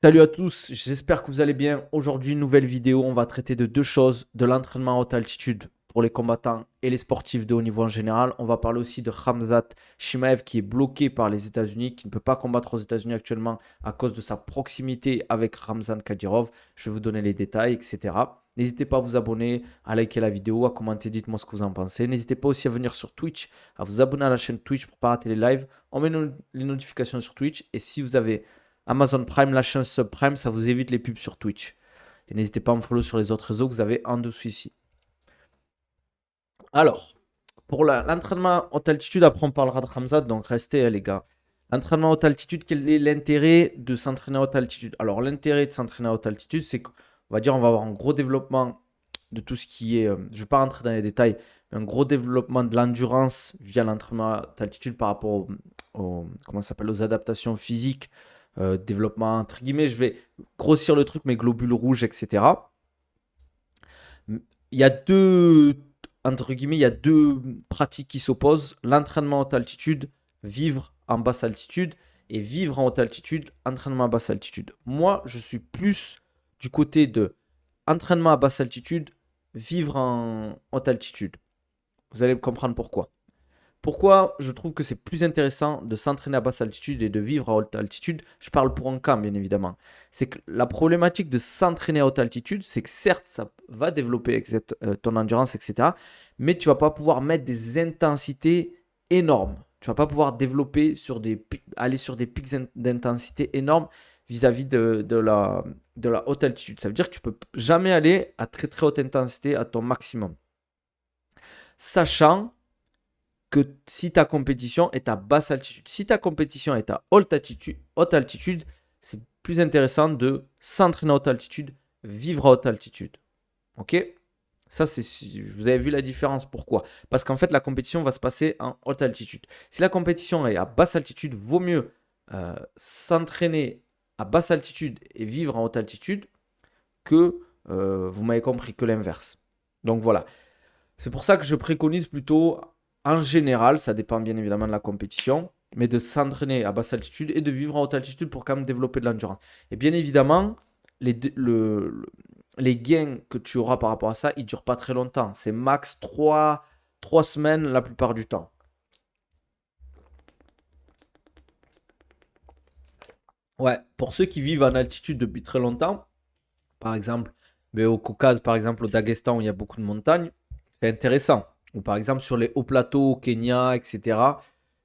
Salut à tous, j'espère que vous allez bien. Aujourd'hui, nouvelle vidéo, on va traiter de deux choses, de l'entraînement à haute altitude pour les combattants et les sportifs de haut niveau en général. On va parler aussi de Khamzat Chimaev qui est bloqué par les États-Unis, qui ne peut pas combattre aux États-Unis actuellement à cause de sa proximité avec Ramzan Kadyrov. Je vais vous donner les détails, etc. N'hésitez pas à vous abonner, à liker la vidéo, à commenter, dites-moi ce que vous en pensez. N'hésitez pas aussi à venir sur Twitch, à vous abonner à la chaîne Twitch pour ne pas rater les lives. On met les notifications sur Twitch et si vous avez Amazon Prime, lâchez un subprime, ça vous évite les pubs sur Twitch. Et n'hésitez pas à me follow sur les autres réseaux que vous avez en dessous ici. Alors, pour l'entraînement haute altitude, après on parlera de Hamzat, donc restez les gars. L'entraînement haute altitude, quel est l'intérêt de s'entraîner à haute altitude? Alors l'intérêt de s'entraîner à haute altitude, c'est qu'on va dire on va avoir un gros développement de tout ce qui est, je ne vais pas rentrer dans les détails, mais un gros développement de l'endurance via l'entraînement à haute altitude par rapport comment ça s'appelle, aux adaptations physiques, développement entre guillemets, je vais grossir le truc, mes globules rouges, etc. Il y a deux, entre guillemets, il y a deux pratiques qui s'opposent. L'entraînement à haute altitude, vivre en basse altitude, et vivre en haute altitude, entraînement à basse altitude. Moi, je suis plus du côté de entraînement à basse altitude, vivre en haute altitude. Vous allez comprendre pourquoi. Pourquoi je trouve que c'est plus intéressant de s'entraîner à basse altitude et de vivre à haute altitude? Je parle pour un camp, bien évidemment. C'est que la problématique de s'entraîner à haute altitude, c'est que certes, ça va développer ton endurance, etc. Mais tu vas pas pouvoir mettre des intensités énormes. Tu vas pas pouvoir développer aller sur des pics d'intensité énormes vis-à-vis de la haute altitude. Ça veut dire que tu peux jamais aller à très très haute intensité à ton maximum. Sachant que si ta compétition est à basse altitude. Si ta compétition est à haute altitude, c'est plus intéressant de s'entraîner à haute altitude, vivre à haute altitude. Ok? Ça, vous avez vu la différence. Pourquoi? Parce qu'en fait, la compétition va se passer en haute altitude. Si la compétition est à basse altitude, vaut mieux s'entraîner à basse altitude et vivre en haute altitude que, vous m'avez compris, que l'inverse. Donc voilà. C'est pour ça que je préconise plutôt, en général, ça dépend bien évidemment de la compétition, mais de s'entraîner à basse altitude et de vivre en haute altitude pour quand même développer de l'endurance. Et bien évidemment, les gains que tu auras par rapport à ça, ils ne durent pas très longtemps. C'est max 3 semaines la plupart du temps. Ouais, pour ceux qui vivent en altitude depuis très longtemps, par exemple, mais au Caucase, par exemple, au Daghestan où il y a beaucoup de montagnes, c'est intéressant. Ou par exemple sur les hauts plateaux au Kenya, etc.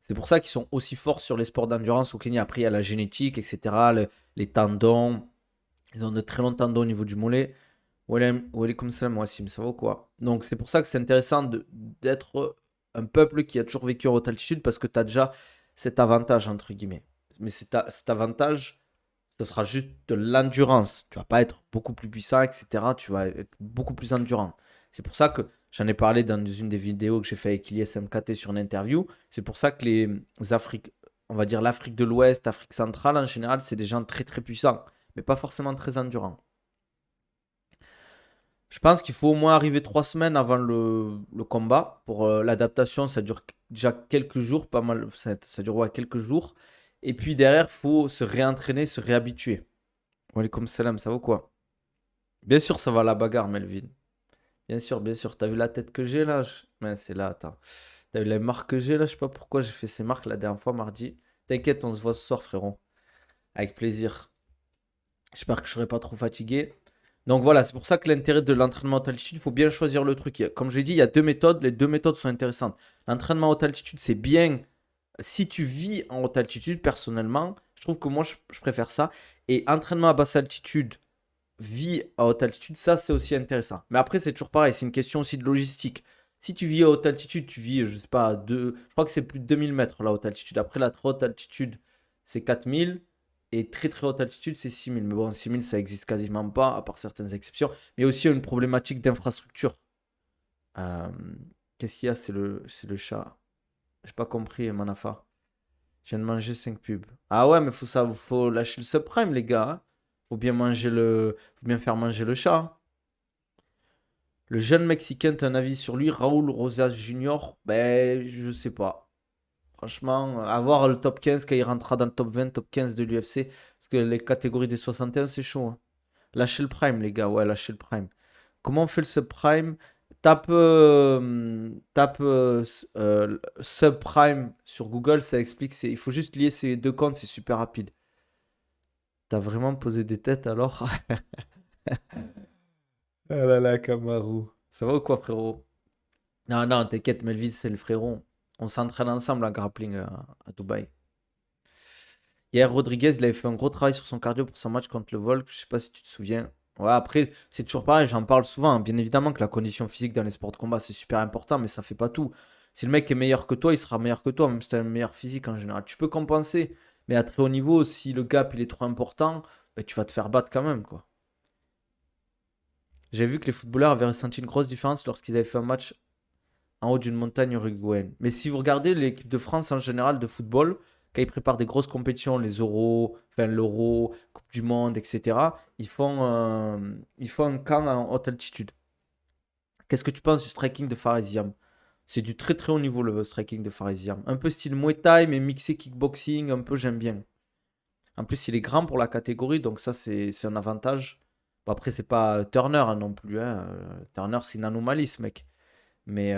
C'est pour ça qu'ils sont aussi forts sur les sports d'endurance au Kenya. Après, il y a la génétique, etc. Les tendons. Ils ont de très longs tendons au niveau du mollet. Comme ça, moi, Sim, ça va ou quoi? Donc c'est pour ça que c'est intéressant d'être un peuple qui a toujours vécu en haute altitude parce que tu as déjà cet avantage, entre guillemets. Mais cet avantage, ce sera juste de l'endurance. Tu vas pas être beaucoup plus puissant, etc. Tu vas être beaucoup plus endurant. C'est pour ça que j'en ai parlé dans une des vidéos que j'ai fait avec Ilyes MKT sur une interview. C'est pour ça que les Afriques, on va dire l'Afrique de l'Ouest, Afrique centrale en général, c'est des gens très très puissants, mais pas forcément très endurants. Je pense qu'il faut au moins arriver 3 semaines avant le combat. Pour l'adaptation, ça dure déjà quelques jours, pas mal, ça dure ouais, quelques jours. Et puis derrière, il faut se réentraîner, se réhabituer. Walaikum salam, ça va ou quoi? Bien sûr, ça va à la bagarre, Melvin. Bien sûr, bien sûr. T'as vu la tête que j'ai là? Mais c'est là, attends. T'as vu les marques que j'ai là? Je sais pas pourquoi j'ai fait ces marques la dernière fois, mardi. T'inquiète, on se voit ce soir, frérot. Avec plaisir. J'espère que je serai pas trop fatigué. Donc voilà, c'est pour ça que l'intérêt de l'entraînement à haute altitude, il faut bien choisir le truc. Comme je l'ai dit, il y a deux méthodes. Les deux méthodes sont intéressantes. L'entraînement à haute altitude, c'est bien si tu vis en haute altitude, personnellement. Je trouve que moi, je préfère ça. Et entraînement à basse altitude, vie à haute altitude, ça c'est aussi intéressant. Mais après, c'est toujours pareil, c'est une question aussi de logistique. Si tu vis à haute altitude, tu vis, je sais pas, je crois que c'est plus de 2000 mètres la haute altitude. Après, la très haute altitude, c'est 4000. Et très très haute altitude, c'est 6000. Mais bon, 6000, ça existe quasiment pas, à part certaines exceptions. Mais aussi une problématique d'infrastructure. Euh, Qu'est-ce qu'il y a? C'est le chat. J'ai pas compris, Manafa. Je viens de manger 5 pubs. Ah ouais, mais faut lâcher le subprime, les gars, hein. Faut bien faire manger le chat, hein. Le jeune Mexicain, t'as un avis sur lui? Raúl Rosas Junior? Ben, je sais pas. Franchement, avoir le top 15 quand il rentrera dans le top 20, top 15 de l'UFC. Parce que les catégories des 61, c'est chaud, hein. Lâchez le prime, les gars. Ouais, lâchez le prime. Comment on fait le subprime? Tape subprime sur Google, ça explique. Il faut juste lier ces deux comptes, c'est super rapide. T'as vraiment posé des têtes alors? Ah là là, Kamaru. Ça va ou quoi, frérot? Non, non, t'inquiète, Melvin, c'est le frérot. On s'entraîne ensemble en grappling à Dubaï. Hier, Rodriguez, il avait fait un gros travail sur son cardio pour son match contre le Volk. Je sais pas si tu te souviens. Ouais, après, c'est toujours pareil, j'en parle souvent, hein. Bien évidemment que la condition physique dans les sports de combat, c'est super important, mais ça fait pas tout. Si le mec est meilleur que toi, il sera meilleur que toi, même si tu as un meilleur physique en général. Tu peux compenser, mais à très haut niveau, si le gap il est trop important, ben, tu vas te faire battre quand même, quoi. J'ai vu que les footballeurs avaient ressenti une grosse différence lorsqu'ils avaient fait un match en haut d'une montagne uruguayenne. Mais si vous regardez l'équipe de France en général de football, quand ils préparent des grosses compétitions, les euros, enfin l'euro, Coupe du Monde, etc., ils font un camp en haute altitude. Qu'est-ce que tu penses du striking de Faresiam? C'est du très très haut niveau le striking de Faresiam. Un peu style Muay Thai, mais mixé kickboxing, un peu j'aime bien. En plus, il est grand pour la catégorie, donc ça c'est un avantage. Bon, après, c'est pas Turner hein, non plus, hein. Turner, c'est une anomalie ce mec. Mais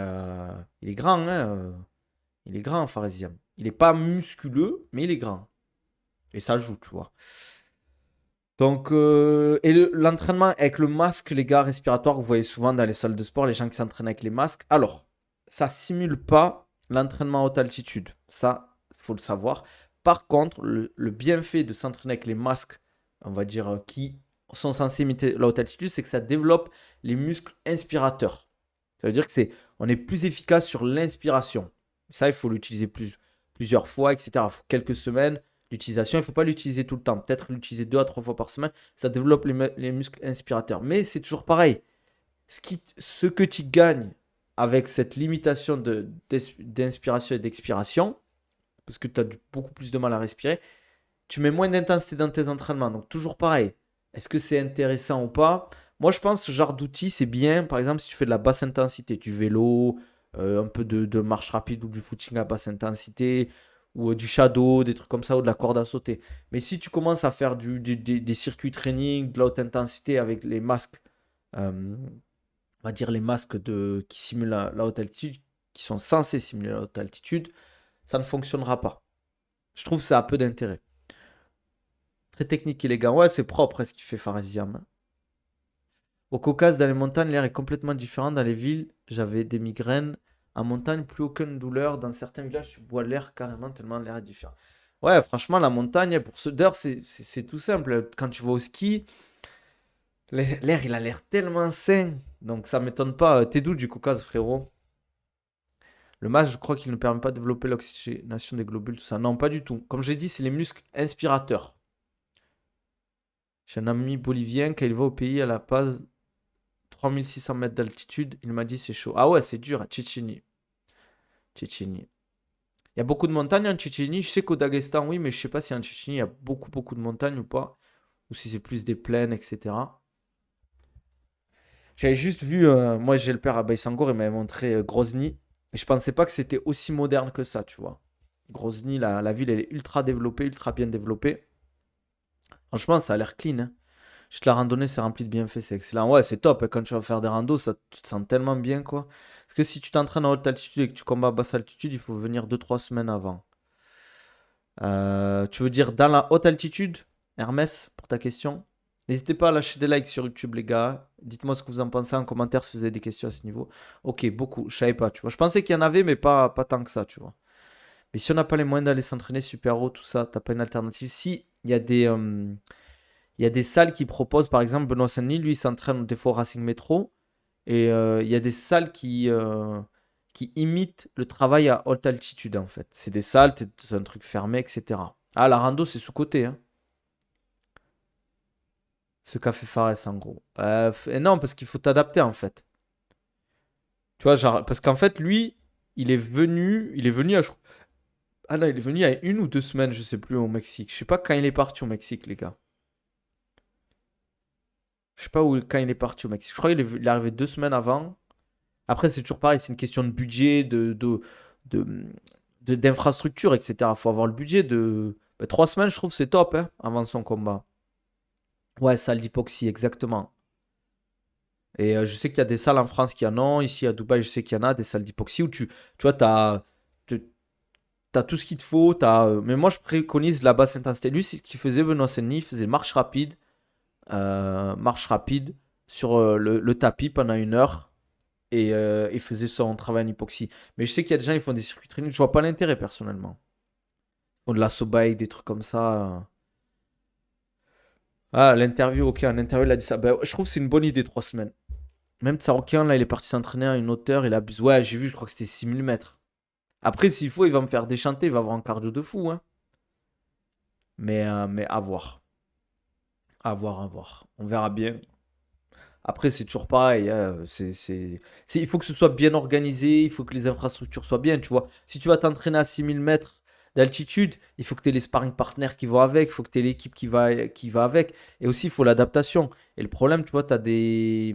il est grand, hein. Il est grand, Faresiam. Il est pas musculeux, mais il est grand. Et ça joue, tu vois. Donc, et l'entraînement avec le masque, les gars, respiratoire, vous voyez souvent dans les salles de sport, les gens qui s'entraînent avec les masques. Alors, ça simule pas l'entraînement à haute altitude. Ça, faut le savoir. Par contre, le bienfait de s'entraîner avec les masques, on va dire, qui sont censés imiter la haute altitude, c'est que ça développe les muscles inspirateurs. Ça veut dire que on est plus efficace sur l'inspiration. Ça, il faut l'utiliser plusieurs fois, etc. Il faut quelques semaines d'utilisation. Il ne faut pas l'utiliser tout le temps. Peut-être l'utiliser 2 à 3 fois par semaine. Ça développe les muscles inspirateurs. Mais c'est toujours pareil. Ce que tu gagnes avec cette limitation d'inspiration et d'expiration, parce que tu as beaucoup plus de mal à respirer, tu mets moins d'intensité dans tes entraînements. Donc toujours pareil. Est-ce que c'est intéressant ou pas? Moi, je pense que ce genre d'outil, c'est bien. Par exemple, si tu fais de la basse intensité, du vélo, un peu de marche rapide ou du footing à basse intensité, ou du shadow, des trucs comme ça, ou de la corde à sauter. Mais si tu commences à faire des circuits training, de la haute intensité avec les masques, euh, on va dire les masques qui simulent la haute altitude, qui sont censés simuler la haute altitude, ça ne fonctionnera pas. Je trouve que ça a peu d'intérêt. Très technique, élégant. Ouais, c'est propre, ce qu'il fait Faresiam, hein. Au Caucase, dans les montagnes, l'air est complètement différent. Dans les villes, j'avais des migraines. En montagne, plus aucune douleur. Dans certains villages, tu bois l'air carrément tellement l'air est différent. Ouais, franchement, la montagne, pour ceux d'heure, c'est tout simple. Quand tu vas au ski, l'air, il a l'air tellement sain. Donc, ça m'étonne pas. T'es d'où du Caucase, frérot? Le masque, je crois qu'il ne permet pas de développer l'oxygénation des globules, tout ça. Non, pas du tout. Comme j'ai dit, c'est les muscles inspirateurs. J'ai un ami bolivien, quand il va au pays à La Paz, 3600 mètres d'altitude, il m'a dit c'est chaud. Ah ouais, c'est dur à Tchétchénie. Tchétchénie. Il y a beaucoup de montagnes en Tchétchénie. Je sais qu'au Daghestan, oui, mais je sais pas si en Tchétchénie, il y a beaucoup, beaucoup de montagnes ou pas. Ou si c'est plus des plaines, etc. J'avais juste vu, moi j'ai le père à Baïsangour, il m'avait montré Grozny. Et je pensais pas que c'était aussi moderne que ça, tu vois. Grozny, la ville, elle est ultra développée, ultra bien développée. Franchement, ça a l'air clean, hein. Juste la randonnée, c'est rempli de bienfaits, c'est excellent. Ouais, c'est top, hein. Quand tu vas faire des randos, ça, tu te sens tellement bien, quoi. Parce que si tu t'entraînes à haute altitude et que tu combats à basse altitude, il faut venir 2 3 semaines avant. Tu veux dire dans la haute altitude, Hermès, pour ta question? N'hésitez pas à lâcher des likes sur YouTube, les gars. Dites-moi ce que vous en pensez en commentaire si vous avez des questions à ce niveau. Ok, beaucoup, je savais pas, tu vois. Je pensais qu'il y en avait, mais pas tant que ça, tu vois. Mais si on n'a pas les moyens d'aller s'entraîner super haut, tout ça, t'as pas une alternative. Si, il y a des salles qui proposent, par exemple, Benoît Saint-Denis, lui, il s'entraîne des fois au Racing Métro. Et il y a des salles qui imitent le travail à haute altitude, en fait. C'est des salles, c'est un truc fermé, etc. Ah, la rando, c'est sous-côté, hein. Ce qu'a fait Fares, en gros. Et non, parce qu'il faut t'adapter, en fait. Tu vois, genre, parce qu'en fait, lui, il est venu ah non, il est venu il y a 1 ou 2 semaines, je sais plus, au Mexique. Je sais pas quand il est parti au Mexique, les gars. Je sais pas quand il est parti au Mexique. Je crois qu'il est arrivé 2 semaines avant. Après, c'est toujours pareil, c'est une question de budget, de, d'infrastructures, etc. Faut avoir le budget de. 3 semaines, je trouve, c'est top, hein, avant son combat. Ouais, salle d'hypoxie, exactement. Et je sais qu'il y a des salles en France qui en ont. Ici à Dubaï, je sais qu'il y en a des salles d'hypoxie où tu vois, t'as tout ce qu'il te faut. Mais moi, je préconise la basse intensité. Lui, c'est ce qu'il faisait, Benoît Saint-Denis. Il faisait marche rapide sur le tapis pendant 1 heure. Et il faisait son travail en hypoxie. Mais je sais qu'il y a des gens qui font des circuits training. Je vois pas l'intérêt personnellement. Ils font de la bike, des trucs comme ça. Ah, l'interview, ok, en interview, il a dit ça. Ben, je trouve que c'est une bonne idée, 3 semaines. Même Tsaroukian, là, il est parti s'entraîner à une hauteur, il abuse. Ouais, j'ai vu, je crois que c'était 6 000 mètres. Après, s'il faut, il va me faire déchanter, il va avoir un cardio de fou, hein. Mais à voir. À voir, à voir. On verra bien. Après, c'est toujours pareil, hein, il faut que ce soit bien organisé, il faut que les infrastructures soient bien, tu vois. Si tu vas t'entraîner à 6 000 mètres d'altitude, il faut que tu aies les sparring partners qui vont avec, il faut que tu aies l'équipe qui va avec. Et aussi, il faut l'adaptation. Et le problème, tu vois, t'as des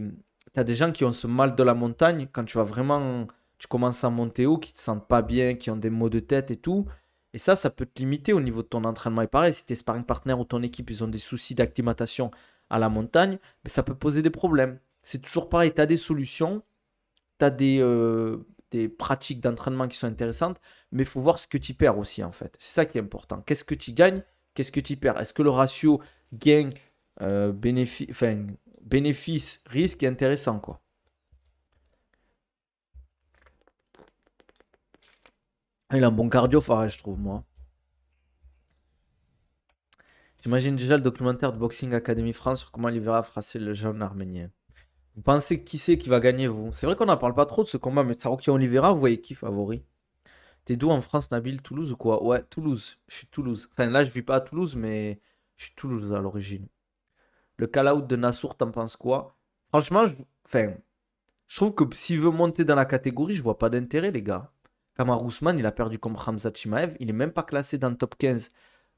gens qui ont ce mal de la montagne, quand tu vas vraiment, tu commences à monter haut, qui te sentent pas bien, qui ont des maux de tête et tout. Et ça peut te limiter au niveau de ton entraînement. Et pareil, si tes sparring partners ou ton équipe, ils ont des soucis d'acclimatation à la montagne, mais ça peut poser des problèmes. C'est toujours pareil, tu as des solutions, tu as des pratiques d'entraînement qui sont intéressantes, mais il faut voir ce que tu perds aussi, en fait. C'est ça qui est important. Qu'est-ce que tu gagnes? Qu'est-ce que tu perds? Est-ce que le ratio gain, enfin, bénéfice-risque est intéressant, quoi? Il a un bon cardio, Farah, je trouve, moi. J'imagine déjà le documentaire de Boxing Academy France sur comment Oliveira fracasser le jeune arménien. Vous pensez qui c'est qui va gagner, vous? C'est vrai qu'on n'en parle pas trop de ce combat, mais Tsaroukian Oliveira, vous voyez qui favori? T'es d'où en France, Nabil? Toulouse ou quoi? Ouais, Toulouse. Je suis de Toulouse. Enfin, là, je vis pas à Toulouse, mais je suis de Toulouse à l'origine. Le call-out de Nassour, t'en penses quoi? Franchement, enfin, je trouve que s'il veut monter dans la catégorie, je vois pas d'intérêt, les gars. Kamar Ousmane, il a perdu contre Hamza Chimaev. Il est même pas classé dans le top 15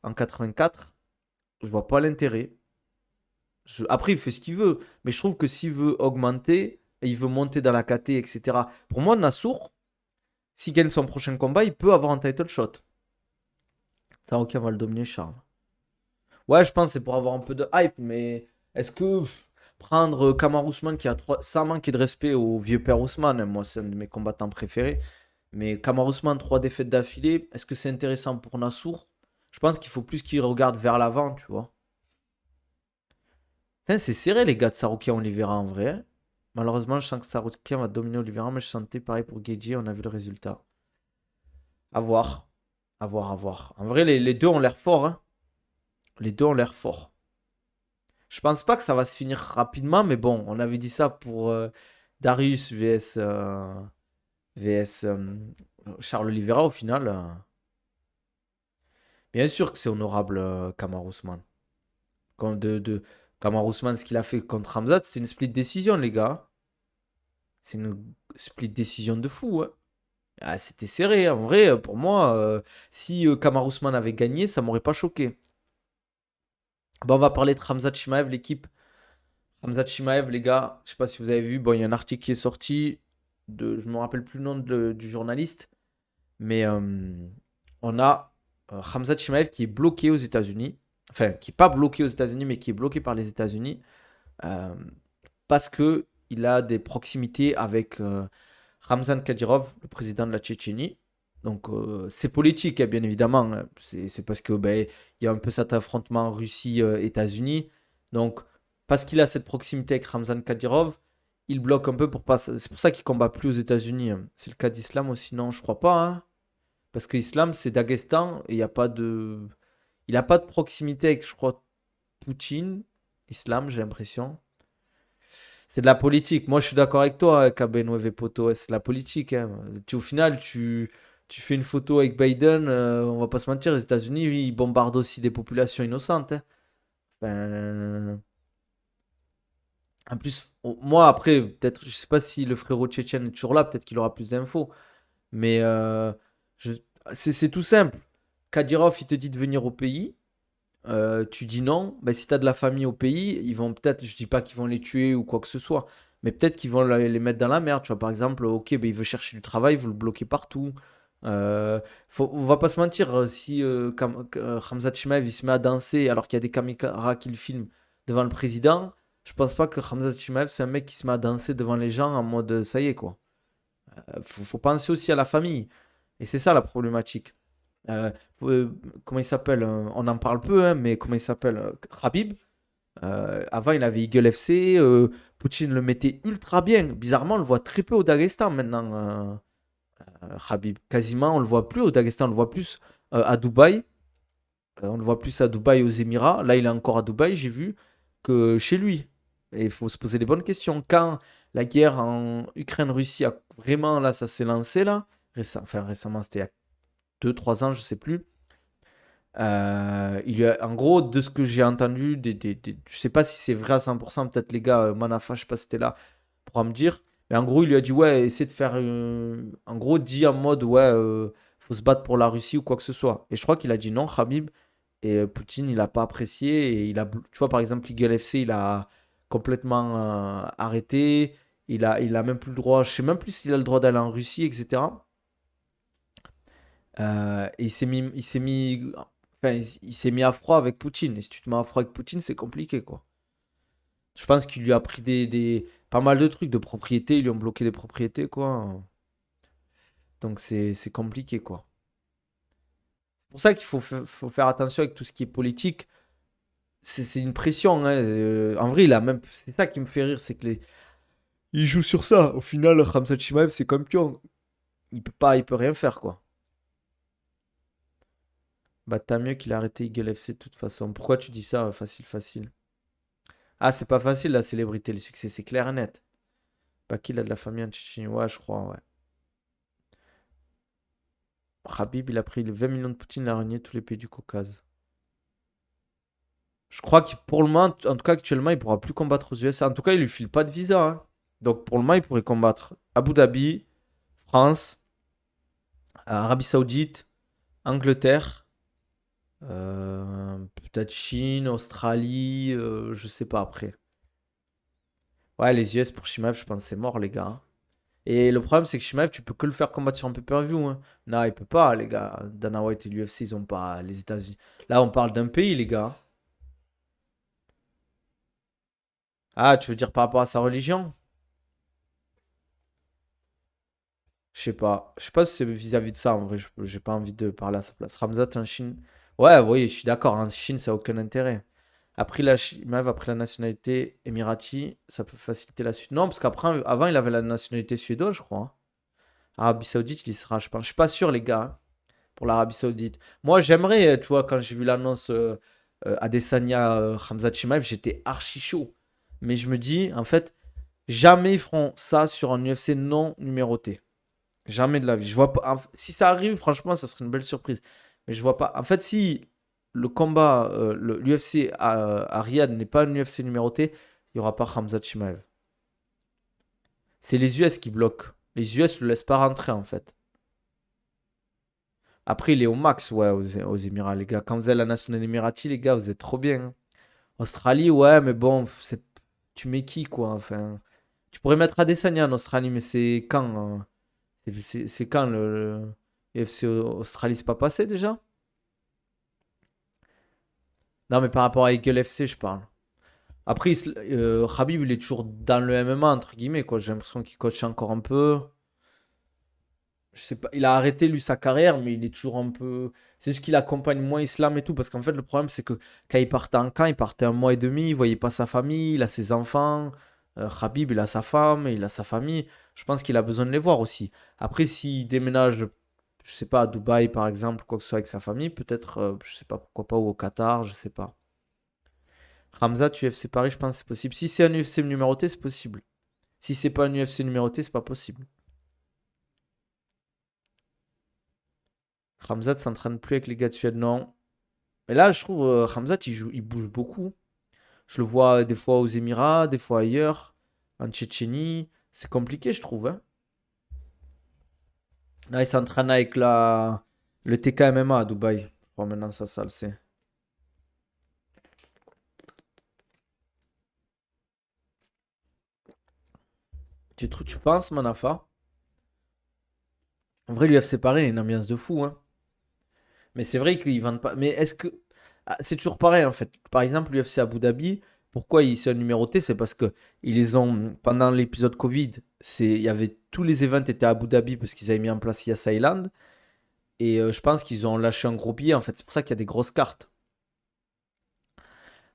en 84. Je vois pas l'intérêt. Après, il fait ce qu'il veut. Mais je trouve que s'il veut augmenter, et il veut monter dans la KT, etc. Pour moi, Nassour, s'il gagne son prochain combat, il peut avoir un title shot. Ça, ok, on va le dominer, Charles. Ouais, je pense que c'est pour avoir un peu de hype, mais est-ce que prendre Kamar Ousmane qui a sans manquer de respect au vieux père Ousmane, hein, moi c'est un de mes combattants préférés, mais Kamar Ousmane, 3 défaites d'affilée, est-ce que c'est intéressant pour Nassour? Je pense qu'il faut plus qu'il regarde vers l'avant, tu vois. Putain, c'est serré les gars de Saroukian Oliveira en vrai, hein. Malheureusement, je sens que Saroukian va dominer Oliveira, mais je sentais pareil pour Guedji, on a vu le résultat. À voir. À voir, à voir. En vrai, les deux ont l'air forts, hein. Les deux ont l'air forts. Je pense pas que ça va se finir rapidement, mais bon, on avait dit ça pour Darius vs Charles Oliveira au final. Bien sûr que c'est honorable, Kamaru Usman. Comme Kamaru Usman, ce qu'il a fait contre Hamzat, c'était une split décision, les gars. C'est une split décision de fou, hein. Ah, c'était serré, hein. En vrai, pour moi, si Kamaru Usman avait gagné, ça m'aurait pas choqué. Bon, on va parler de Hamzat Chimaev, l'équipe. Hamzat Chimaev, les gars, je sais pas si vous avez vu, bon, il y a un article qui est sorti je me rappelle plus le nom du journaliste, mais on a Hamzat Chimaev qui est bloqué aux États-Unis, enfin, qui n'est pas bloqué aux États-Unis, mais qui est bloqué par les États-Unis euh, parce que il a des proximités avec Ramzan Kadyrov, le président de la Tchétchénie. Donc, c'est politique, hein, bien évidemment, hein. C'est parce que ben, il y a un peu cet affrontement Russie-États-Unis. Donc, parce qu'il a cette proximité avec Ramzan Kadyrov, il bloque un peu pour pas. C'est pour ça qu'il combat plus aux États-Unis, hein. C'est le cas d'Islam aussi, non, je crois pas, hein. Parce que Islam, c'est Daghestan et il n'y a pas de. Il n'a pas de proximité avec, je crois, Poutine. Islam, j'ai l'impression. C'est de la politique. Moi, je suis d'accord avec toi, K-Ben Poto. Ouais, c'est de la politique, hein. Au final, tu fais une photo avec Biden, on va pas se mentir, les États-Unis, ils bombardent aussi des populations innocentes, hein. Enfin, en plus, moi, après, peut-être, je sais pas si le frérot tchétchène est toujours là, peut-être qu'il aura plus d'infos. Mais je- c'est tout simple. Kadyrov, il te dit de venir au pays. Tu dis non. Ben, si tu as de la famille au pays, ils vont peut-être, je dis pas qu'ils vont les tuer ou quoi que ce soit, mais peut-être qu'ils vont les mettre dans la merde. Tu vois, par exemple, ok, ben, il veut chercher du travail, il veut le bloquer partout. Euh, on va pas se mentir, si Khamzat Chimaev il se met à danser alors qu'il y a des caméras qui le filment devant le président, je pense pas que Khamzat Chimaev c'est un mec qui se met à danser devant les gens en mode ça y est quoi. Faut penser aussi à la famille. Et c'est ça la problématique. Euh, Comment il s'appelle on en parle peu, hein, mais comment il s'appelle Khabib. Avant, il avait Eagle FC. Poutine le mettait ultra bien. Bizarrement, on le voit très peu au Daghestan maintenant, Khabib. Quasiment, on le voit plus au Daghestan. On le voit plus à Dubaï. On le voit plus à Dubaï, aux Émirats. Là, il est encore à Dubaï, j'ai vu, que chez lui. Et il faut se poser les bonnes questions. Quand la guerre en Ukraine-Russie a vraiment, là, ça s'est lancé, là. Enfin, récemment, c'était il y a 2 3 ans, je sais plus. En gros, de ce que j'ai entendu, je sais pas si c'est vrai à 100%, peut-être les gars, Manafa, je sais pas si c'était là, pour me dire. Mais en gros, il lui a dit, ouais, essaie de faire. En gros, dit en mode, ouais, faut se battre pour la Russie ou quoi que ce soit. Et je crois qu'il a dit non, Khabib. Et Poutine, il a pas apprécié. Et tu vois, par exemple, Eagle FC, il a complètement arrêté. Il a même plus le droit, je sais même plus s'il a le droit d'aller en Russie, etc. Et enfin, il s'est mis à froid avec Poutine. Et si tu te mets à froid avec Poutine, c'est compliqué, quoi. Je pense qu'il lui a pris pas mal de trucs de propriété. Ils lui ont bloqué des propriétés, quoi. Donc c'est compliqué, quoi. C'est pour ça qu'il faut faire attention avec tout ce qui est politique. C'est une pression, hein. En vrai, c'est ça qui me fait rire, c'est que il joue sur ça. Au final, Khamzat Chimaev, c'est comme pion. Il peut rien faire, quoi. Bah, t'as mieux qu'il a arrêté Eagle FC de toute façon. Pourquoi tu dis ça, facile, facile? Ah, c'est pas facile la célébrité, le succès, c'est clair et net. Pas qu'il a de la famille en Tchétchénie, ouais, je crois, ouais. Khabib, il a pris les 20 millions de Poutine, il a renié tous les pays du Caucase. Je crois que pour le moment, en tout cas actuellement, il pourra plus combattre aux USA. En tout cas, il lui file pas de visa, hein. Donc pour le moment, il pourrait combattre Abu Dhabi, France, Arabie Saoudite, Angleterre, peut-être Chine, Australie, je sais pas après. Ouais, les US pour Shimaev, je pense que c'est mort, les gars, hein. Et le problème, c'est que Shimaev, tu peux que le faire combattre sur un pay-per-view, hein. Non, il peut pas, les gars. Dana White et l'UFC, ils ont pas les États-Unis. Là, on parle d'un pays, les gars. Ah, tu veux dire par rapport à sa religion? Je sais pas. Je sais pas si c'est vis-à-vis de ça, en vrai. J'ai pas envie de parler à sa place. Ramzat en Chine. Ouais, oui, je suis d'accord. En Chine, ça n'a aucun intérêt. Après, Shimaev a pris la nationalité émirati. Ça peut faciliter la suite. Non, parce qu'après, avant, il avait la nationalité suédoise, je crois, hein. Arabie Saoudite, il y sera, je pense. Je suis pas sûr, les gars, hein, pour l'Arabie Saoudite. Moi, j'aimerais, tu vois, quand j'ai vu l'annonce Adesanya Khamzat Chimaev, j'étais archi chaud. Mais je me dis, en fait, jamais ils feront ça sur un UFC non numéroté. Jamais de la vie. Je vois pas. Si ça arrive, franchement, ça serait une belle surprise. Mais je vois pas. En fait, si le combat, l'UFC à Riyad n'est pas un UFC numéroté, il y aura pas Khamzat Chimaev. C'est les US qui bloquent. Les US ne le laissent pas rentrer, en fait. Après, il est au max, ouais, aux Émirats, les gars. Quand vous avez la nationale émirati, les gars, vous êtes trop bien, hein. Australie, ouais, mais bon, tu mets qui, quoi? Enfin, tu pourrais mettre Adesanya en Australie, mais c'est quand, hein? C'est quand le UFC Australie, c'est pas passé déjà? Non, mais par rapport à Eagle FC, je parle. Après, Khabib, il est toujours dans le MMA, entre guillemets, quoi. J'ai l'impression qu'il coach encore un peu. Je sais pas, il a arrêté lui sa carrière, mais il est toujours un peu. C'est juste qu'il accompagne moins Islam et tout, parce qu'en fait, le problème, c'est que quand il partait en camp, il partait un mois et demi, il voyait pas sa famille, il a ses enfants. Khabib, il a sa femme, il a sa famille. Je pense qu'il a besoin de les voir aussi. Après, s'il déménage, je sais pas, à Dubaï, par exemple, quoi que ce soit avec sa famille, peut-être, je sais pas, pourquoi pas, ou au Qatar, je sais pas. Ramzat, UFC Paris, je pense que c'est possible. Si c'est un UFC numéroté, c'est possible. Si c'est pas un UFC numéroté, c'est pas possible. Ramzat s'entraîne plus avec les gars de Suède, non. Mais là, je trouve Ramzat, il bouge beaucoup. Je le vois des fois aux Émirats, des fois ailleurs, en Tchétchénie. C'est compliqué, je trouve, hein. Là, il s'entraîne avec le TKMMA à Dubaï. Je crois maintenant ça le sait. Tu penses, Manafa? En vrai, l'UFC, pareil, il y a une ambiance de fou, hein. Mais c'est vrai qu'ils vendent pas. Mais est-ce que. Ah, c'est toujours pareil, en fait. Par exemple, l'UFC Abu Dhabi, pourquoi ils sont numérotés? C'est parce que ils les ont. Pendant l'épisode Covid, il y avait tous les events étaient à Abu Dhabi parce qu'ils avaient mis en place Yas Island. Et je pense qu'ils ont lâché un gros billet, en fait. C'est pour ça qu'il y a des grosses cartes.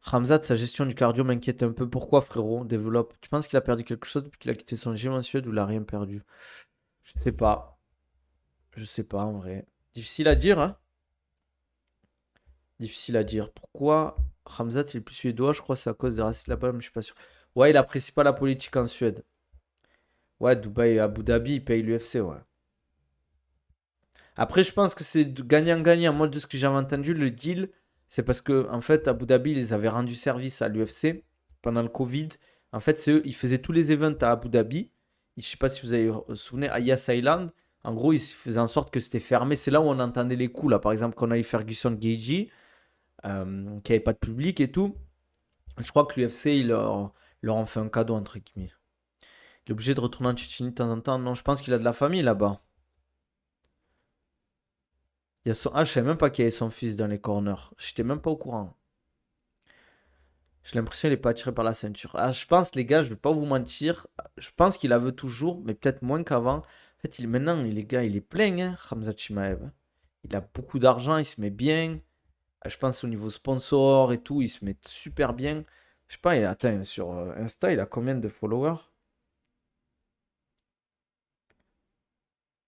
Ramzat, sa gestion du cardio m'inquiète un peu. Pourquoi, frérot? Développe. Tu penses qu'il a perdu quelque chose depuis qu'il a quitté son gym en Suède ou il a rien perdu? Je sais pas. Je sais pas, en vrai. Difficile à dire, hein? Difficile à dire. Pourquoi Ramzat il est plus suédois? Je crois que c'est à cause des racistes là-bas, mais je suis pas sûr. Ouais, il apprécie pas la politique en Suède. Ouais, Dubaï et Abu Dhabi, ils payent l'UFC, ouais. Après, je pense que c'est gagnant-gagnant. Moi, de ce que j'avais entendu, le deal, c'est parce que, en fait, Abu Dhabi, ils avaient rendu service à l'UFC pendant le Covid. En fait, c'est eux, ils faisaient tous les events à Abu Dhabi. Je sais pas si vous avez vous souvenez, à Yas Island. En gros, ils faisaient en sorte que c'était fermé. C'est là où on entendait les coups, là. Par exemple, quand on a eu Ferguson Gaethje, qui avait pas de public et tout. Je crois que l'UFC, leur ont fait un cadeau, entre guillemets. Il est obligé de retourner en Tchétchénie de temps en temps. Non, je pense qu'il a de la famille là-bas. Il y a son... Ah, je savais même pas qu'il y avait son fils dans les corners. J'étais même pas au courant. J'ai l'impression qu'il est pas attiré par la ceinture. Ah, je pense, les gars, je vais pas vous mentir. Je pense qu'il la veut toujours, mais peut-être moins qu'avant. En fait, maintenant, les gars, il est plein, hein, Khamzat Chimaev. Il a beaucoup d'argent, il se met bien. Ah, je pense au niveau sponsor et tout, il se met super bien. Je sais pas, attends, sur Insta, il a combien de followers?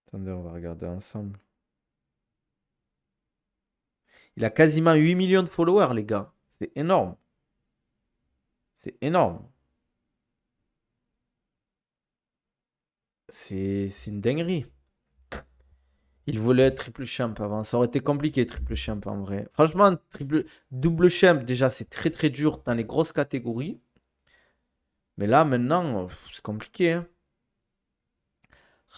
Attendez, on va regarder ensemble. Il a quasiment 8 millions de followers, les gars. C'est énorme. C'est énorme. C'est une dinguerie. Il voulait être triple champ avant. Ça aurait été compliqué, triple champ en vrai. Franchement, double champ, déjà, c'est très très dur dans les grosses catégories. Mais là, maintenant, c'est compliqué, hein.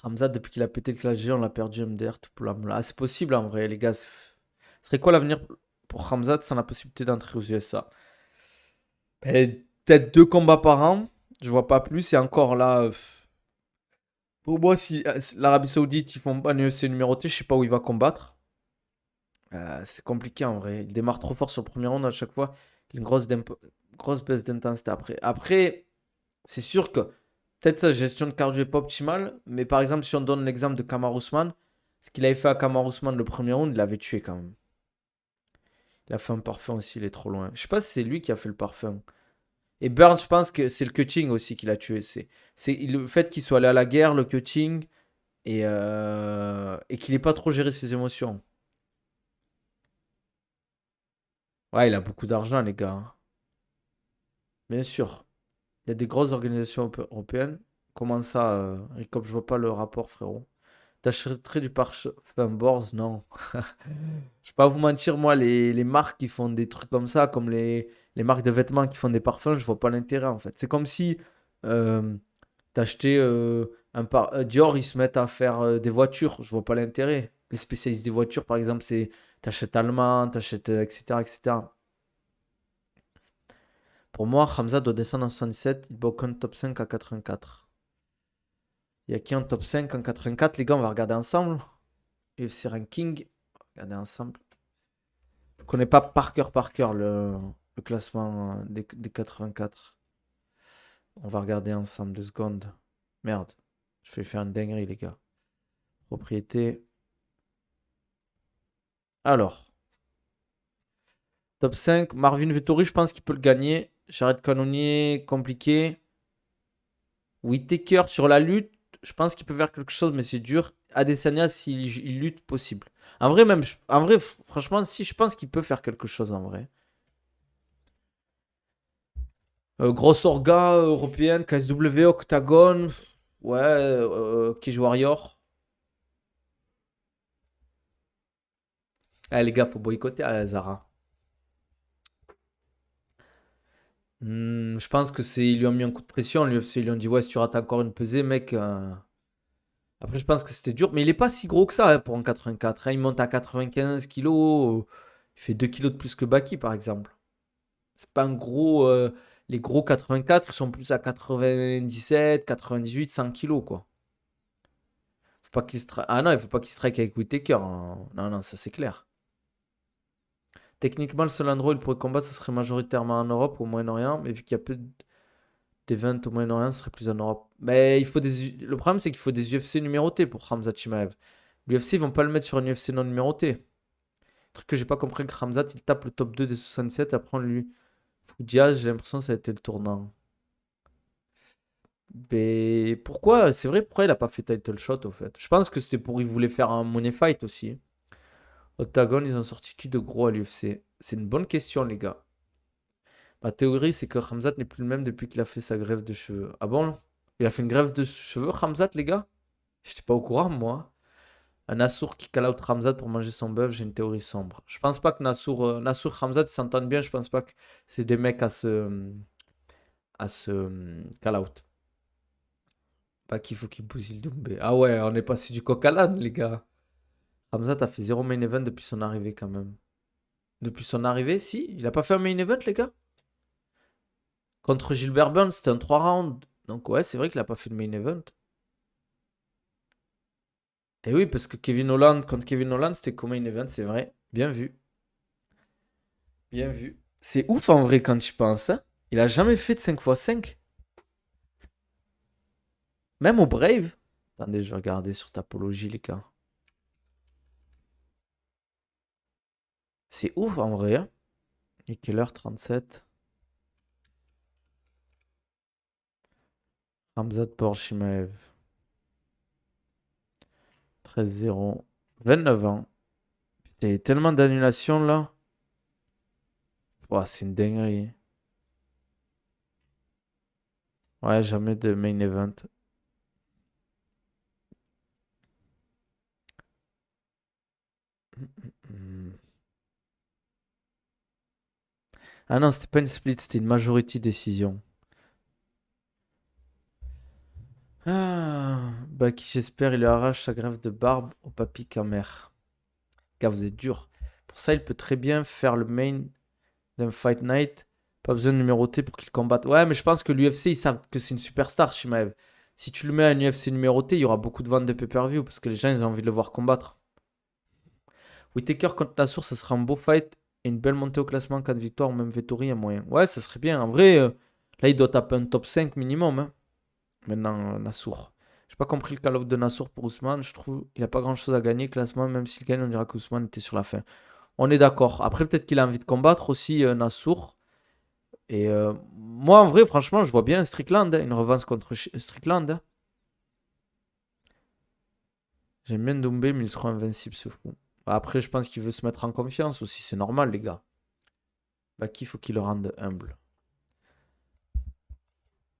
Ramzat, depuis qu'il a pété le clash G, on l'a perdu MDR tout pour la. Ah, c'est possible en vrai, les gars. Ce serait quoi l'avenir pour Ramzat sans la possibilité d'entrer aux USA? Peut-être 2 combats par an. Je vois pas plus. Et encore là, pour moi, si l'Arabie Saoudite, ils font pas un UFC numéroté, je sais pas où il va combattre. C'est compliqué en vrai. Il démarre trop fort sur le premier round à chaque fois. Il a une grosse baisse d'intensité après. Après, c'est sûr que peut-être sa gestion de cardio est pas optimale. Mais par exemple, si on donne l'exemple de Kamaru Usman, ce qu'il avait fait à Kamaru Usman le premier round, il l'avait tué quand même. Il a fait un parfum aussi, il est trop loin. Je sais pas si c'est lui qui a fait le parfum. Et Burns, je pense que c'est le cutting aussi qui l'a tué. C'est le fait qu'il soit allé à la guerre, le cutting, et qu'il n'ait pas trop géré ses émotions. Ouais, il a beaucoup d'argent, les gars, hein. Bien sûr. Il y a des grosses organisations européennes. Comment ça, Ricop, je vois pas le rapport, frérot. T'achèterais du parfum Bors? Non. Je vais pas vous mentir, moi, les marques qui font des trucs comme ça, comme les marques de vêtements qui font des parfums, je vois pas l'intérêt, en fait. C'est comme si euh, t'achetais Dior, ils se mettent à faire des voitures. Je vois pas l'intérêt. Les spécialistes des voitures, par exemple, c'est t'achètes allemand, t'achètes, etc., etc. Pour moi, Hamza doit descendre en 77. Il bat aucun top 5 à 84. Il y a qui en top 5 en 84? Les gars, on va regarder ensemble. UFC Ranking. Regarder ensemble. Je connais pas par cœur le classement des 84. On va regarder ensemble 2 secondes. Merde. Je vais faire une dinguerie, les gars. Propriété. Alors. Top 5. Marvin Vettori, je pense qu'il peut le gagner. Jared Cannonier, compliqué. Whittaker sur la lutte, je pense qu'il peut faire quelque chose, mais c'est dur. Adesanya, s'il il lutte, possible. En vrai, même, en vrai, franchement, si je pense qu'il peut faire quelque chose en vrai. Grosse orga européenne, KSW, Octagon, ouais, Cage Warrior. Ah, les gars, faut boycotter Zara. Je pense que ils lui ont mis un coup de pression. L'UFC, ils lui ont dit, ouais, si tu rates encore une pesée, mec. Après, je pense que c'était dur, mais il est pas si gros que ça, hein, pour un 84, hein. Il monte à 95 kilos. Il fait 2 kilos de plus que Baki, par exemple. C'est pas un gros. Les gros 84, ils sont plus à 97, 98, 100 kilos, quoi. pas qu'il strike. Ah non, il faut pas qu'il strike avec Whittaker, hein. Non, non, ça c'est clair. Techniquement, le seul endroit où il pourrait combattre, ce serait majoritairement en Europe ou au Moyen-Orient, mais vu qu'il y a peu d'events au Moyen-Orient, ce serait plus en Europe. Mais il faut le problème, c'est qu'il faut des UFC numérotés pour Khamzat Chimaev. L'UFC, ils vont pas le mettre sur un UFC non numéroté. Truc que j'ai pas compris que Khamzat, il tape le top 2 des 67, après on lui. Diaz, j'ai l'impression que ça a été le tournant. Mais pourquoi? C'est vrai, pourquoi il a pas fait title shot au fait? Je pense que c'était pour il voulait faire un money fight aussi. Octagon, ils ont sorti qui de gros à l'UFC? C'est une bonne question, les gars. Ma théorie, c'est que Khamzat n'est plus le même depuis qu'il a fait sa greffe de cheveux. Ah bon? Il a fait une greffe de cheveux, Khamzat, les gars? J'étais pas au courant, moi. Un Nassour qui call out Khamzat pour manger son bœuf, j'ai une théorie sombre. Je pense pas que Nassour Khamzat ils s'entendent bien. Je pense pas que c'est des mecs à se call out. Pas qu'il faut qu'il bousille Doumbé. Ah ouais, on est passé du coq à l'âne, les gars. Khamzat a fait zéro main event depuis son arrivée, quand même. Depuis son arrivée, si. Il a pas fait un main event, les gars. Contre Gilbert Burns, c'était un 3 rounds. Donc ouais, c'est vrai qu'il a pas fait de main event. Et oui, parce que Kevin Holland, contre Kevin Holland, c'était comme main event, c'est vrai. Bien vu. Bien vu. C'est ouf en vrai quand tu penses, hein. Il a jamais fait de 5x5. Même au Brave. Attendez, je vais regarder sur Tapologie, les gars. C'est ouf en vrai, hein. Et quelle heure 37. Ramzat Porchimaev. 13-0. 29 ans. Putain, il y a tellement d'annulations là. Ouah, c'est une dinguerie. Ouais, jamais de main event. Hmm. Ah non, c'était pas une split, c'était une majority décision. Ah, bah qui j'espère, il lui arrache sa greffe de barbe au papy Kamer. Gars, vous êtes dur. Pour ça, il peut très bien faire le main d'un Fight Night. Pas besoin de numéroter pour qu'il combatte. Ouais, mais je pense que l'UFC, ils savent que c'est une superstar, Shimaev. Si tu le mets à un UFC numéroté, il y aura beaucoup de ventes de pay-per-view parce que les gens, ils ont envie de le voir combattre. Whittaker contre Nassour, ça sera un beau fight et une belle montée au classement. 4 victoires ou même Vettori, il y a moyen. Ouais, ça serait bien. En vrai, là, il doit taper un top 5 minimum, hein. Maintenant, Nassour. J'ai pas compris le call-out de Nassour pour Ousmane. Je trouve qu'il a pas grand-chose à gagner. Classement, même s'il gagne, on dira qu'Ousmane était sur la fin. On est d'accord. Après, peut-être qu'il a envie de combattre aussi, Nassour. Et moi, en vrai, franchement, je vois bien Strickland, hein, une revanche contre Strickland, hein. J'aime bien Doumbé, mais ils seront invincibles, ce fou. Après, je pense qu'il veut se mettre en confiance aussi. C'est normal, les gars. Bah, qu'il faut qu'il le rende humble.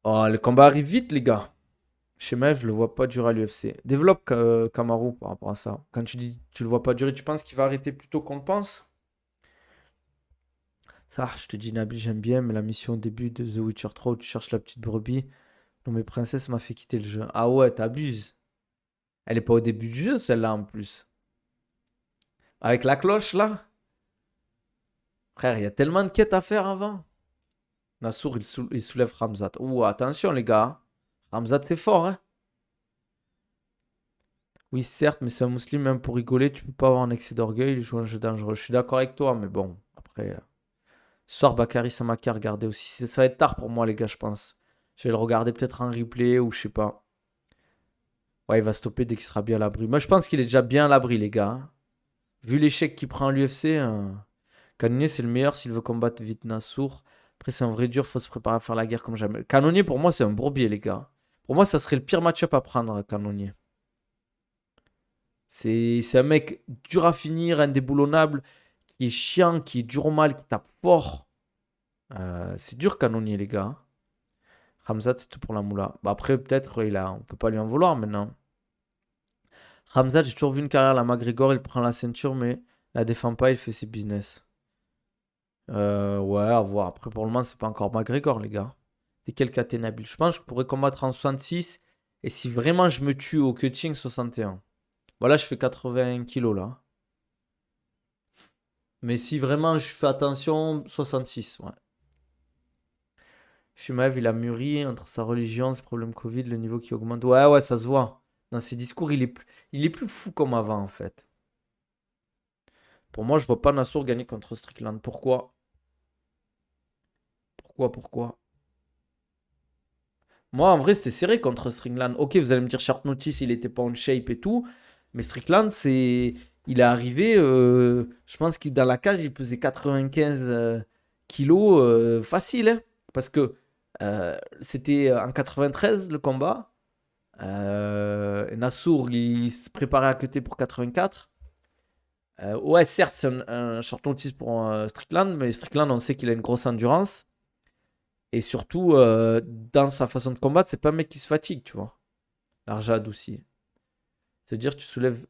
Oh, le combat arrive vite, les gars. Chez Mev, je le vois pas durer à l'UFC. Développe Kamaru par rapport à ça. Quand tu dis tu le vois pas durer, tu penses qu'il va arrêter plus tôt qu'on le pense? Ça, je te dis, Nabil, j'aime bien, mais la mission au début de The Witcher 3 où tu cherches la petite brebis, non mais princesse m'a fait quitter le jeu. Ah ouais, t'abuses. Elle est pas au début du jeu, celle-là, en plus. Avec la cloche, là. Frère, il y a tellement de quêtes à faire avant. Nassour, il soulève Ramzat. Ouh, attention, les gars. Ramzat, c'est fort, hein. Oui, certes, mais c'est un musulman, même pour rigoler, tu peux pas avoir un excès d'orgueil, il joue un jeu dangereux. Je suis d'accord avec toi, mais bon, après. Ce soir, Bakary Samaka a regardé aussi. Ça va être tard pour moi, les gars, je pense. Je vais le regarder peut-être en replay ou je sais pas. Ouais, il va stopper dès qu'il sera bien à l'abri. Moi, je pense qu'il est déjà bien à l'abri, les gars, hein. Vu l'échec qu'il prend à l'UFC, Cannonier, c'est le meilleur s'il veut combattre vite Nassour. Après, c'est un vrai dur, faut se préparer à faire la guerre comme jamais. Cannonier, pour moi, c'est un bourbier, les gars. Pour moi, ça serait le pire match-up à prendre, Cannonier. C'est un mec dur à finir, indéboulonnable, qui est chiant, qui est dur au mal, qui tape fort. C'est dur, Cannonier, les gars. Ramzat, c'est tout pour la moula. Bah après, peut-être, on peut pas lui en vouloir maintenant. Ramzat, j'ai toujours vu une carrière à la McGregor, il prend la ceinture, mais la défend pas, il fait ses business. Ouais, à voir. Après, pour le moment, c'est pas encore McGregor, les gars. C'est quel KT Nabil? Je pense que je pourrais combattre en 66. Et si vraiment je me tue au cutting, 61. Voilà, je fais 80 kilos là. Mais si vraiment je fais attention, 66, ouais. Shumaev, il a mûri entre sa religion, ses problèmes Covid, le niveau qui augmente. Ouais, ouais, ça se voit. Dans ses discours, il est plus fou comme avant, en fait. Pour moi, je vois pas Nassour gagner contre Strickland. Pourquoi? Pourquoi? Moi, en vrai, c'était serré contre Strickland. Ok, vous allez me dire, Short Notice, il était pas en shape et tout. Mais Strickland, c'est. Il est arrivé, je pense qu'il dans la cage, il pesait 95 kilos facile, hein. Parce que c'était en 93 le combat. Nassour, il se préparait à cutter pour 84. Ouais, certes, c'est un short notice pour Strickland, mais Strickland, on sait qu'il a une grosse endurance. Et surtout, dans sa façon de combattre, c'est pas un mec qui se fatigue, tu vois. L'Arjad aussi. C'est-à-dire, tu soulèves.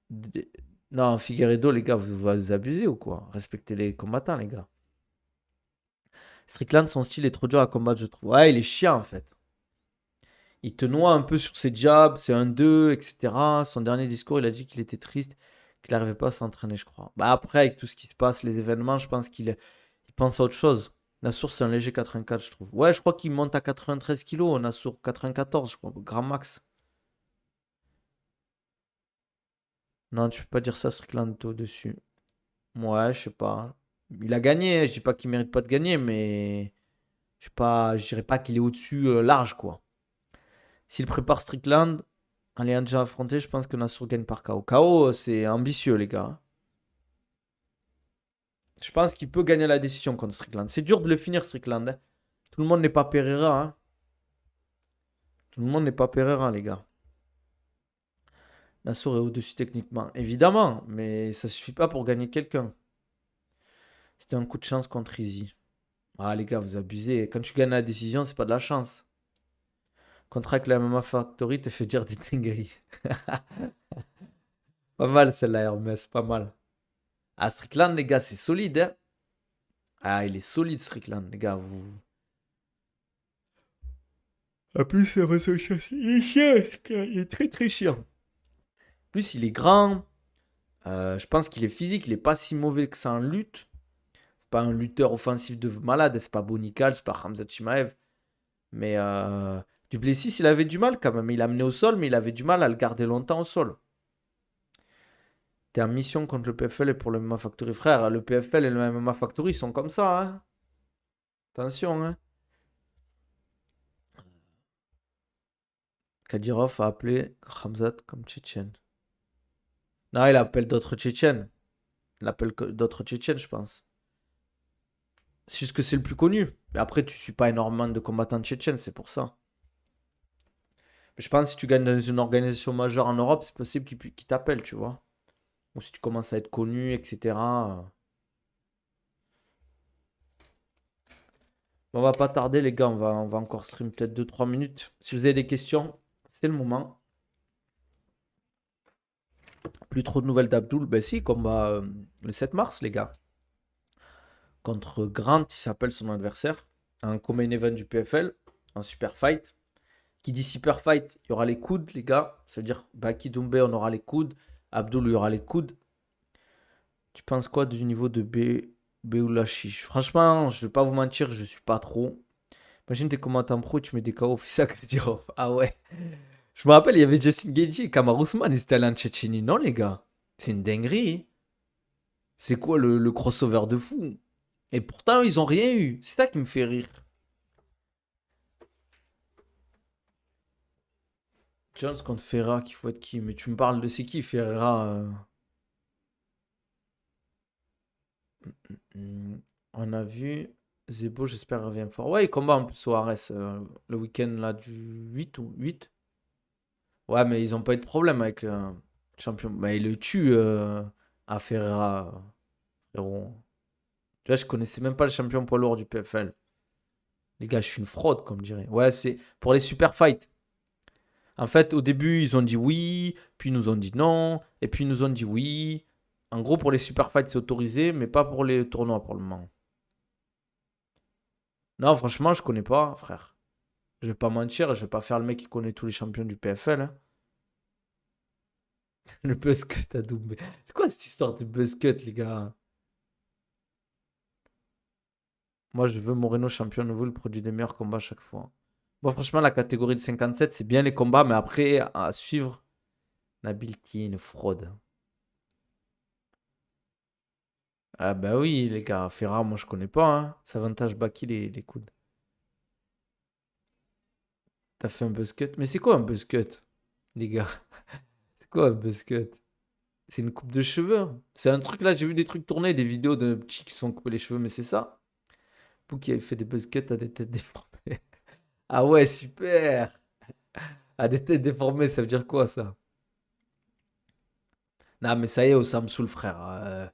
des- Non, Figueiredo, les gars, vous abusez ou quoi? Respectez les combattants, les gars. Strickland, son style est trop dur à combattre, je trouve. Ouais, il est chiant, en fait. Il te noie un peu sur ses jabs, c'est un 2, etc. Son dernier discours, il a dit qu'il était triste, qu'il n'arrivait pas à s'entraîner, je crois. Bah après, avec tout ce qui se passe, les événements, je pense il pense à autre chose. Nassour, c'est un léger 84, je trouve. Ouais, je crois qu'il monte à 93 kilos, Nassour 94, je crois, grand max. Non, tu peux pas dire ça, Strickland est au-dessus. Ouais, je sais pas. Il a gagné, je dis pas qu'il mérite pas de gagner, mais je sais pas, je dirais pas qu'il est au-dessus large, quoi. S'il prépare Strickland, en l'ayant déjà affronté, je pense que Nassour gagne par KO. KO, c'est ambitieux, les gars. Je pense qu'il peut gagner la décision contre Strickland. C'est dur de le finir, Strickland, hein. Tout le monde n'est pas Pereira, hein. Tout le monde n'est pas Pereira, les gars. Nassour est au-dessus techniquement, évidemment, mais ça suffit pas pour gagner quelqu'un. C'était un coup de chance contre Izzy. Ah, les gars, vous abusez. Quand tu gagnes la décision, c'est pas de la chance. Contrat avec la MMA Factory te fait dire des dingueries. Pas mal celle-là, Hermès, pas mal. Ah, Strickland, les gars, c'est solide, hein. Ah, il est solide, Strickland, les gars. En plus, ça va se chasser. Il est chiant, il est très très chiant. En plus, il est grand. Je pense qu'il est physique. Il est pas si mauvais que ça en lutte. C'est pas un lutteur offensif de malade. C'est pas Bonical, c'est pas Hamza Chimaev. Mais Duplessis, il avait du mal quand même. Il l'a amené au sol, mais il avait du mal à le garder longtemps au sol. T'es en mission contre le PFL et pour le MMA Factory. Frère, le PFL et le MMA Factory, ils sont comme ça, hein. Attention, hein. Kadyrov a appelé Khamzat comme Tchétchène. Non, il appelle d'autres Tchétchènes. Il appelle d'autres Tchétchènes, je pense. C'est juste que c'est le plus connu. Mais après, tu suis pas énormément de combattants tchétchènes, c'est pour ça. Mais je pense que si tu gagnes dans une organisation majeure en Europe, c'est possible qu'ils t'appellent, tu vois. Ou si tu commences à être connu, etc. On va pas tarder, les gars. On va encore stream peut-être 2 3 minutes. Si vous avez des questions, c'est le moment. Plus trop de nouvelles d'Abdoul. Ben si, combat le 7 mars, les gars. Contre Grant, il s'appelle son adversaire. Un co-main event du PFL. Un super fight. Qui dit super fight, il y aura les coudes, les gars. Ça veut dire Baki Doumbé, on aura les coudes. Abdul, il y aura les coudes. Tu penses quoi du niveau de Beoulachiche? Franchement, je vais pas vous mentir, je suis pas trop. Imagine t'es commentaires pro, tu mets des KO, fais ça Kadyrov. Ah ouais. Je me rappelle, il y avait Justin Gaethje et Kamaru Usman, ils étaient allés en Tchétchénie. Non, les gars. C'est une dinguerie. C'est quoi le crossover de fou? Et pourtant, ils ont rien eu. C'est ça qui me fait rire. Jones contre Ferra, qu'il faut être qui? Mais tu me parles de c'est qui, Ferra? On a vu Zebo, j'espère, revient fort. Ouais, il combat en plus Soares le week-end là du 8 ou 8. Ouais, mais ils ont pas eu de problème avec le champion. Mais il le tue à Ferreira, frérot. Tu vois, je connaissais même pas le champion poids lourd du PFL. Les gars, je suis une fraude, comme dirait. Ouais, c'est pour les super fights. En fait, au début, ils ont dit oui, puis ils nous ont dit non, et puis ils nous ont dit oui. En gros, pour les super fights, c'est autorisé, mais pas pour les tournois pour le moment. Non, franchement, je connais pas, frère. Je vais pas mentir, je vais pas faire le mec qui connaît tous les champions du PFL, hein. Le buzzcut à doublé. C'est quoi cette histoire de buzzcut, les gars? Moi, je veux Moreno champion nouveau, il produit des meilleurs combats à chaque fois. Bon, franchement, la catégorie de 57, c'est bien les combats, mais après, à suivre. Nabil T, une fraude. Ah bah oui, les gars. Ferra, moi je connais pas. Hein. Ça avantage Baki les coudes. T'as fait un buzz cut. Mais c'est quoi un buzz cut, les gars? C'est quoi un buzz cut? C'est une coupe de cheveux. Hein. C'est un truc là, j'ai vu des trucs tourner, des vidéos de petits qui se sont coupés les cheveux, mais c'est ça. Vous qui avez fait des buzz cuts à des têtes déformées. Ah ouais, super! À des têtes déformées, ça veut dire quoi ça? Non, mais ça y est, oh, ça me saoule, frère.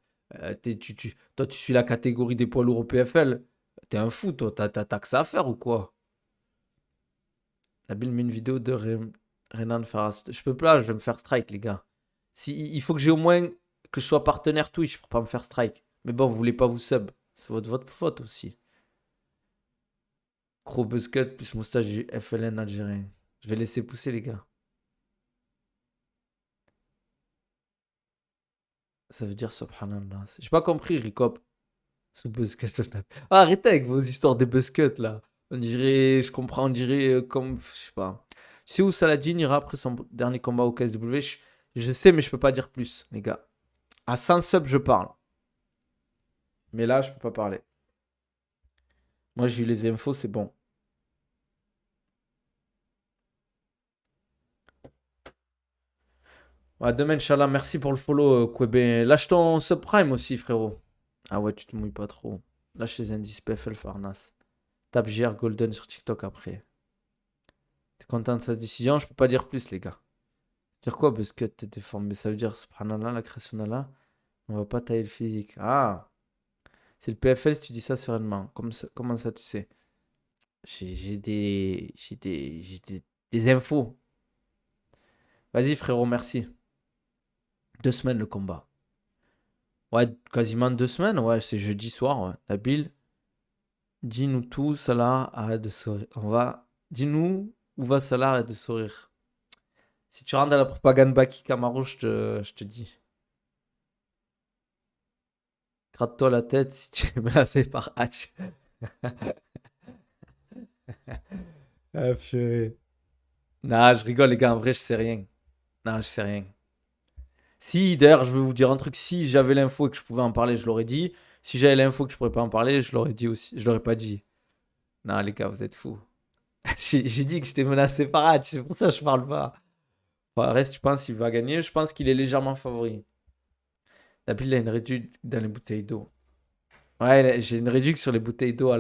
Toi, tu suis la catégorie des poids lourds au PFL. T'es un fou, toi. T'as que ça à faire ou quoi? Nabil met une vidéo de Renan Farras. Je peux pas, je vais me faire strike, les gars. Si, il faut que j'ai au moins que je sois partenaire Twitch pour pas me faire strike. Mais bon, vous voulez pas vous sub. C'est votre faute aussi. Gros buzzcut plus moustache du FLN algérien. Je vais laisser pousser, les gars. Ça veut dire subhanallah. J'ai pas compris, Ricop. Ce buzzcut. Ah, arrêtez avec vos histoires de buzzcut, là. On dirait, je comprends, on dirait comme, je sais pas. C'est où Saladin ira après son dernier combat au KSW. Je sais, mais je peux pas dire plus, les gars. À 100 subs, je parle. Mais là, je peux pas parler. Moi, j'ai eu les infos, c'est bon. Ouais, demain, Inch'Allah, merci pour le follow, Kwebe. Lâche ton subprime aussi, frérot. Ah ouais, tu te mouilles pas trop. Lâche les indices PFL Farnas. Tape JR Golden sur TikTok après. T'es content de sa décision? Je peux pas dire plus, les gars. Dire quoi, parce que t'es déformé? Ça veut dire, subhanallah, la création d'Allah, on va pas tailler le physique. Ah, c'est le PFL si tu dis ça sereinement. Comment ça, tu sais? J'ai des infos. Vas-y, frérot, merci. 2 semaines le combat. Ouais, quasiment 2 semaines. Ouais, c'est jeudi soir. Ouais. Nabil, dis-nous tout, Salah, arrête de sourire. Dis-nous où va Salah, arrête de sourire. Si tu rentres dans la propagande Baki Camaro, je te dis. Gratte-toi la tête si tu es menacé par Hatch. Ah, purée. Nah, je rigole, les gars. En vrai, je sais rien. Non, je sais rien. Si, d'ailleurs, je vais vous dire un truc. Si j'avais l'info et que je pouvais en parler, je l'aurais dit. Si j'avais l'info que je pourrais pas en parler, je l'aurais dit aussi. Je l'aurais pas dit. Non, les gars, vous êtes fous. J'ai dit que j'étais menacé par Hatch. C'est pour ça que je parle pas. Enfin, reste, tu penses qu'il va gagner? Je pense qu'il est légèrement favori. Nabil a une réduction dans les bouteilles d'eau. Ouais, j'ai une réduction sur les bouteilles d'eau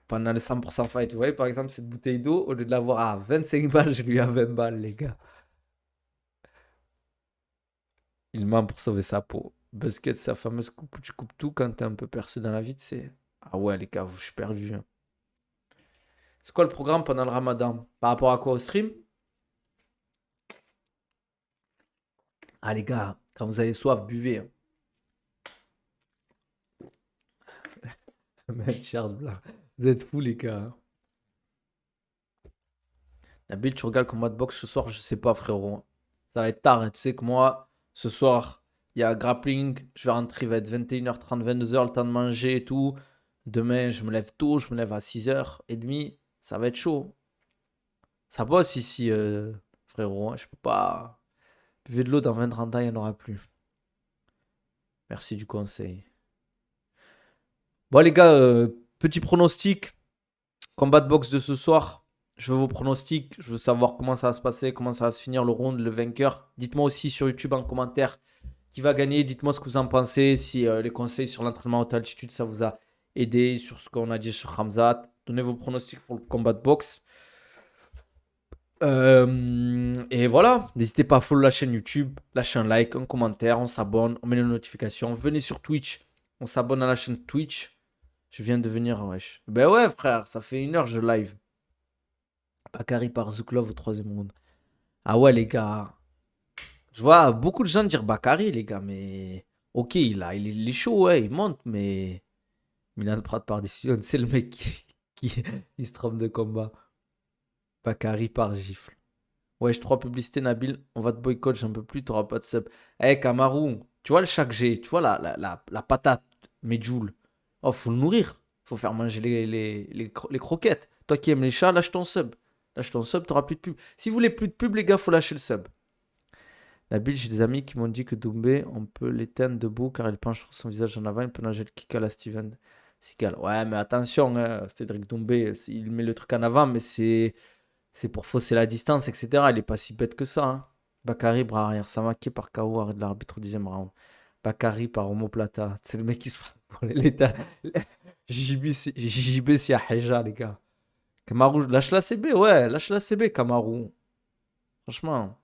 pendant le 100% fight. Vous voyez, par exemple, cette bouteille d'eau, au lieu de l'avoir à 25 balles, je lui ai à 20 balles, les gars. Il ment pour sauver sa peau. Busquets, sa fameuse coupe où tu coupes tout quand t'es un peu percé dans la vie, c'est. Ah ouais, les gars, je suis perdu. Hein. C'est quoi le programme pendant le ramadan? Par rapport à quoi au stream? Ah, les gars, quand vous avez soif, buvez. Hein. Merde, Charles Blanc. Vous êtes fous, les gars. Hein. Nabil, tu regardes le combat de boxe ce soir? Je sais pas, frérot. Ça va être tard. Hein. Tu sais que moi, ce soir, il y a grappling. Je vais rentrer, il va être 21h30, 22h, le temps de manger et tout. Demain, je me lève tôt. Je me lève à 6h30. Ça va être chaud. Ça bosse ici, frérot. Hein. Je peux pas. Buvez de l'eau dans 20-30 ans, il n'y en aura plus. Merci du conseil. Bon, les gars, petit pronostic. Combat de boxe de ce soir. Je veux vos pronostics. Je veux savoir comment ça va se passer, comment ça va se finir le round, le vainqueur. Dites-moi aussi sur YouTube en commentaire qui va gagner. Dites-moi ce que vous en pensez. Si les conseils sur l'entraînement à haute altitude, ça vous a aidé. Sur ce qu'on a dit sur Hamzat. Donnez vos pronostics pour le combat de boxe. Et voilà, n'hésitez pas à follow la chaîne YouTube, lâchez un like, un commentaire, on s'abonne, on met les notifications. Venez sur Twitch, on s'abonne à la chaîne Twitch. Je viens de venir, wesh. Ben ouais, frère, ça fait 1 heure je live. Bakary par Zouklov au 3e round. Ah ouais, les gars. Je vois beaucoup de gens dire Bakary, les gars, mais. Ok, il est chaud, ouais, il monte, mais. Milan Prat par décision, c'est le mec qui se trompe de combat. Bakary par gifle. Ouais, 3 publicités, Nabil. On va te boycott, j'en peux plus, t'auras pas de sub. Eh, Kamarou, tu vois le chaque G, tu vois la patate, Medjool. Oh, faut le nourrir. Faut faire manger les croquettes. Toi qui aimes les chats, lâche ton sub. Lâche ton sub, t'auras plus de pub. Si vous voulez plus de pub, les gars, faut lâcher le sub. Nabil, j'ai des amis qui m'ont dit que Doumbé, on peut l'éteindre debout car il penche trop son visage en avant, il peut nager le kick à la Steven Seagal. Ouais, mais attention, hein, Cédric Doumbé, il met le truc en avant, mais c'est pour fausser la distance, etc. Il est pas si bête que ça. Hein. Bakary, bras arrière, Samake par KO, arrêt de l'arbitre au 10e round. Bakary par omoplata. C'est le mec qui se prend pour l'état. JB, c'est Aheja, les gars. Kamaru, lâche la CB, ouais, lâche la CB, Kamaru. Franchement,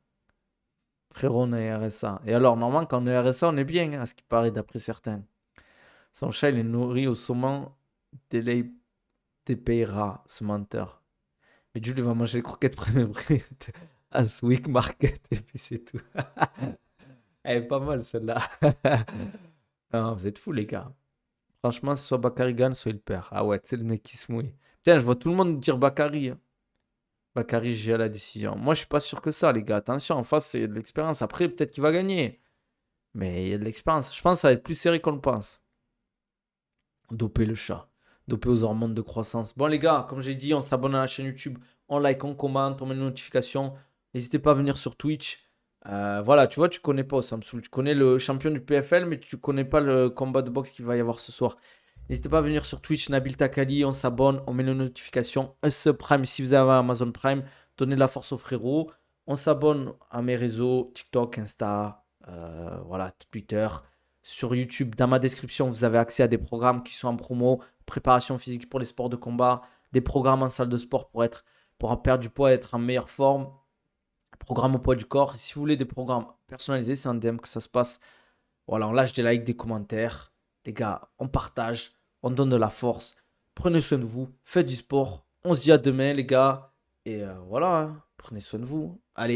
frérot, on est RSA. Et alors, normalement, quand on est RSA, on est bien, hein, à ce qui paraît, d'après certains. Son chat, il est nourri au saumon des payera, ce menteur. Mais Jules, il va manger les croquettes premier prix à Swick Market, et puis c'est tout. Elle est pas mal, celle-là. Non, vous êtes fous, les gars. Franchement, soit Bakary gagne, soit il perd. Ah ouais, c'est le mec qui se mouille. Tiens, je vois tout le monde dire Bakary. Hein. Bakary, j'ai à la décision. Moi, je suis pas sûr que ça, les gars. Attention, en face, c'est de l'expérience. Après, peut-être qu'il va gagner. Mais il y a de l'expérience. Je pense que ça va être plus serré qu'on le pense. Doper le chat. Doper aux hormones de croissance. Bon, les gars, comme j'ai dit, on s'abonne à la chaîne YouTube. On like, on commente, on met une notification. N'hésitez pas à venir sur Twitch. Voilà, tu vois, tu connais pas Samsoul. Tu connais le champion du PFL, mais tu connais pas le combat de boxe qu'il va y avoir ce soir. N'hésitez pas à venir sur Twitch, Nabil Takali, on s'abonne, on met les notifications. US Prime, si vous avez Amazon Prime, donnez de la force aux frérots. On s'abonne à mes réseaux, TikTok, Insta, voilà, Twitter. Sur YouTube, dans ma description, vous avez accès à des programmes qui sont en promo, préparation physique pour les sports de combat, des programmes en salle de sport pour en perdre du poids et être en meilleure forme, programme au poids du corps. Si vous voulez des programmes personnalisés, c'est en DM que ça se passe. Voilà, on lâche des likes, des commentaires. Les gars, on partage, on donne de la force. Prenez soin de vous, faites du sport. On se dit à demain, les gars. Et voilà, hein, prenez soin de vous. Allez.